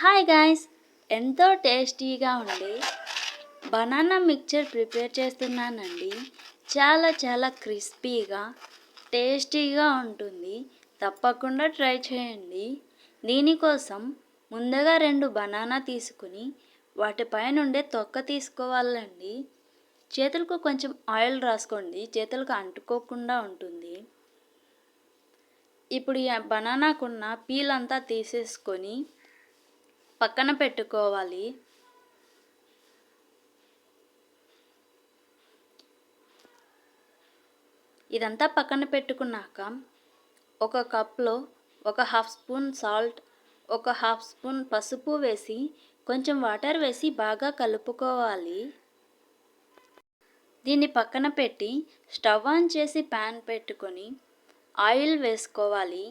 Hi guys, ఎంతో టేస్టీగా ఉండే బనానా మిక్చర్ ప్రిపేర్ చేస్తున్నానండి. చాలా క్రిస్పీగా టేస్టీగా ఉంటుంది. తప్పకుండా ట్రై చేయండి. దీనికోసం ముందుగా 2 బనానా తీసుకుని వాటిపైనుండే తొక్క తీసుకోవాలండి. చేతులకు కొంచెం ఆయిల్ రాసుకోండి, చేతులకు అంటుకోకుండా ఉంటుంది. ఇప్పుడు ఈ బనానాకున్న పీల్ అంతా తీసేసుకొని పక్కన పెట్టుకోవాలి. ఇదంతా పక్కన పెట్టుకున్నాక ఒక కప్లో 1/2 స్పూన్ సాల్ట్, 1/2 స్పూన్ పసుపు వేసి కొంచెం వాటర్ వేసి బాగా కలుపుకోవాలి. దీన్ని పక్కన పెట్టి స్టవ్ ఆన్ చేసి ప్యాన్ పెట్టుకొని ఆయిల్ వేసుకోవాలి.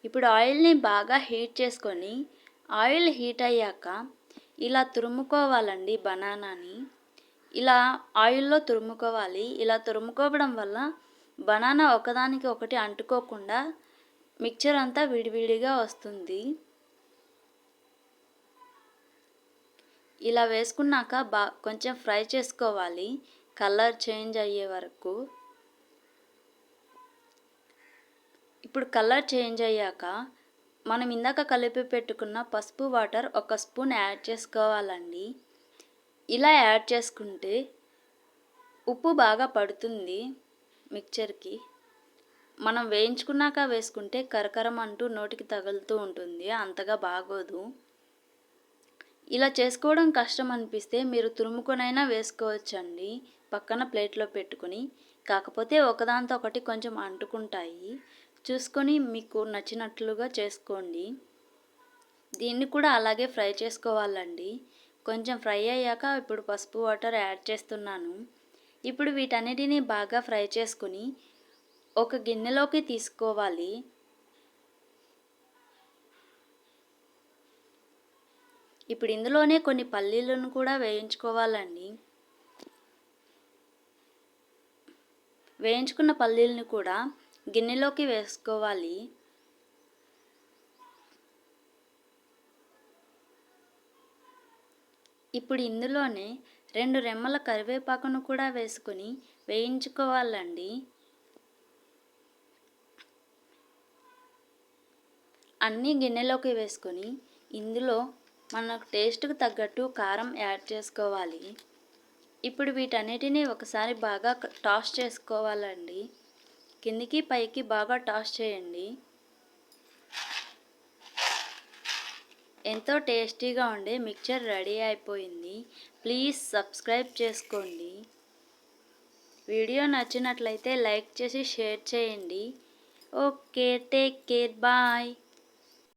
ఇప్పుడు ఆయిల్ని బాగా హీట్ చేసుకొని ఆయిల్ హీట్ అయ్యాక ఇలా తురుముకోవాలండి బనానాని. ఇలా ఆయిల్లో తురుముకోవాలి. ఇలా తురుముకోవడం వల్ల బనానా ఒకదానికి ఒకటి అంటుకోకుండా మిక్చర్ అంతా విడివిడిగా వస్తుంది. ఇలా వేసుకున్నాక కొంచెం ఫ్రై చేసుకోవాలి, కలర్ చేంజ్ అయ్యే వరకు. ఇప్పుడు కలర్ చేంజ్ అయ్యాక మనం ఇందాక కలిపి పెట్టుకున్న పసుపు వాటర్ 1 స్పూన్ యాడ్ చేసుకోవాలండి. ఇలా యాడ్ చేసుకుంటే ఉప్పు బాగా పడుతుంది మిక్చర్కి. మనం వేయించుకున్నాక వేసుకుంటే కరకరం అంటూ నోటికి తగులుతూ ఉంటుంది, అంతగా బాగోదు. ఇలా చేసుకోవడం కష్టం అనిపిస్తే మీరు తురుముకొనైనా వేసుకోవచ్చండి పక్కన ప్లేట్లో పెట్టుకుని. కాకపోతే ఒకదాంతో ఒకటి కొంచెం అంటుకుంటాయి. చూసుకొని మీకు నచ్చినట్లుగా చేసుకోండి. దీన్ని కూడా అలాగే ఫ్రై చేసుకోవాలండి. కొంచెం ఫ్రై అయ్యాక ఇప్పుడు పసుపు వాటర్ యాడ్ చేస్తున్నాను. ఇప్పుడు వీటన్నిటిని బాగా ఫ్రై చేసుకుని ఒక గిన్నెలోకి తీసుకోవాలి. ఇప్పుడు ఇందులోనే కొన్ని పల్లీలను కూడా వేయించుకోవాలండి. వేయించుకున్న పల్లీలను కూడా గిన్నెలోకి వేసుకోవాలి. ఇప్పుడు ఇందులోనే 2 రెమ్మల కరివేపాకును కూడా వేసుకొని వేయించుకోవాలండి. అన్నీ గిన్నెలోకి వేసుకొని ఇందులో మనకు టేస్ట్కి తగ్గట్టు కారం యాడ్ చేసుకోవాలి. ఇప్పుడు వీటన్నిటిని ఒకసారి బాగా టాస్ చేసుకోవాలండి. కిందికి పైకి బాగా టాస్ చేయండి. ఎంతో టేస్టీగా ఉండే మిక్చర్ రెడీ అయిపోయింది. ప్లీజ్ సబ్స్క్రైబ్ చేసుకోండి. వీడియో నచ్చినట్లయితే లైక్ చేసి షేర్ చేయండి. Okay, take care, bye.